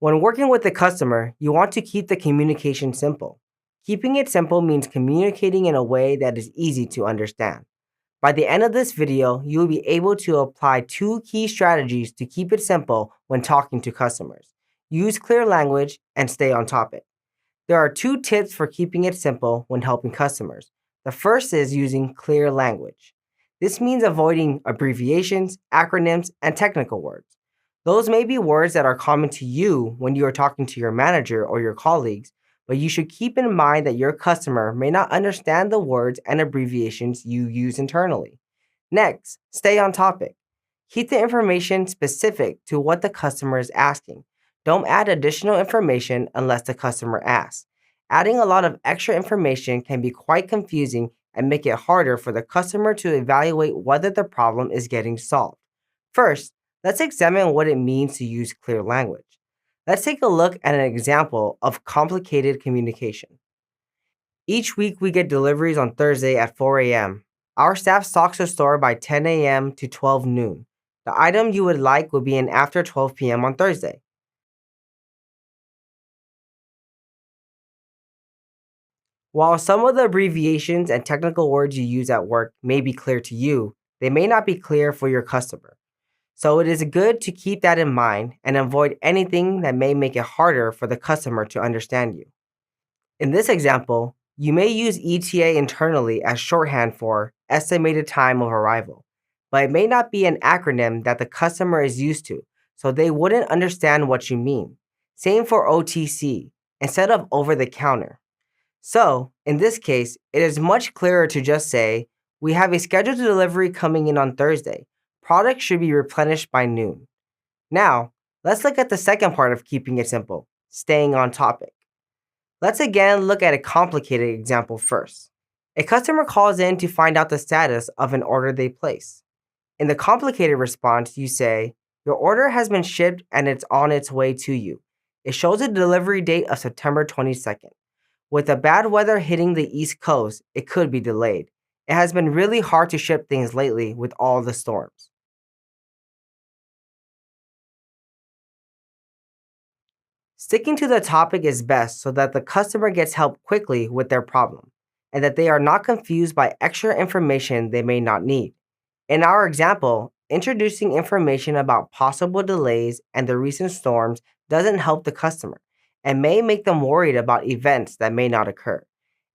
When working with the customer, you want to keep the communication simple. Keeping it simple means communicating in a way that is easy to understand. By the end of this video, you will be able to apply two key strategies to keep it simple when talking to customers. Use clear language and stay on topic. There are two tips for keeping it simple when helping customers. The first is using clear language. This means avoiding abbreviations, acronyms, and technical words. Those may be words that are common to you when you are talking to your manager or your colleagues, but you should keep in mind that your customer may not understand the words and abbreviations you use internally. Next, stay on topic. Keep the information specific to what the customer is asking. Don't add additional information unless the customer asks. Adding a lot of extra information can be quite confusing and make it harder for the customer to evaluate whether the problem is getting solved. First, let's examine what it means to use clear language. Let's take a look at an example of complicated communication. Each week we get deliveries on Thursday at 4 a.m. Our staff stocks the store by 10 a.m. to 12 noon. The item you would like will be in after 12 p.m. on Thursday. While some of the abbreviations and technical words you use at work may be clear to you, they may not be clear for your customer. So it is good to keep that in mind and avoid anything that may make it harder for the customer to understand you. In this example, you may use ETA internally as shorthand for estimated time of arrival, but it may not be an acronym that the customer is used to, so they wouldn't understand what you mean. Same for OTC, instead of over the counter. So, in this case, it is much clearer to just say, we have a scheduled delivery coming in on Thursday. Product should be replenished by noon. Now, let's look at the second part of keeping it simple, staying on topic. Let's again look at a complicated example first. A customer calls in to find out the status of an order they place. In the complicated response, you say, your order has been shipped and it's on its way to you. It shows a delivery date of September 22nd. With the bad weather hitting the East Coast, it could be delayed. It has been really hard to ship things lately with all the storms. Sticking to the topic is best so that the customer gets help quickly with their problem, and that they are not confused by extra information they may not need. In our example, introducing information about possible delays and the recent storms doesn't help the customer and may make them worried about events that may not occur.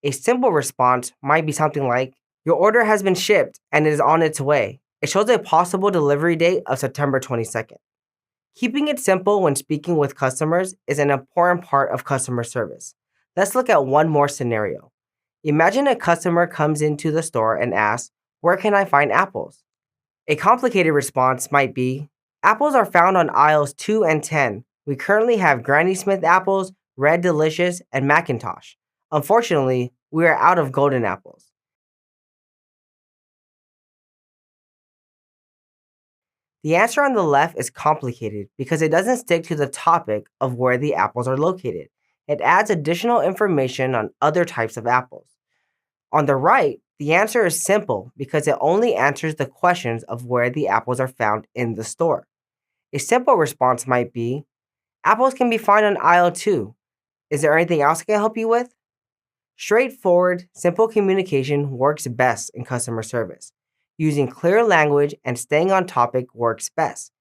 A simple response might be something like, your order has been shipped and is on its way. It shows a possible delivery date of September 22nd. Keeping it simple when speaking with customers is an important part of customer service. Let's look at one more scenario. Imagine a customer comes into the store and asks, where can I find apples? A complicated response might be, apples are found on aisles 2 and 10. We currently have Granny Smith apples, Red Delicious, and Macintosh. Unfortunately, we are out of golden apples. The answer on the left is complicated because it doesn't stick to the topic of where the apples are located. It adds additional information on other types of apples. On the right, the answer is simple because it only answers the questions of where the apples are found in the store. A simple response might be, apples can be found on aisle 2. Is there anything else I can help you with? Straightforward, simple communication works best in customer service. Using clear language and staying on topic works best.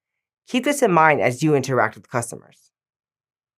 Keep this in mind as you interact with customers.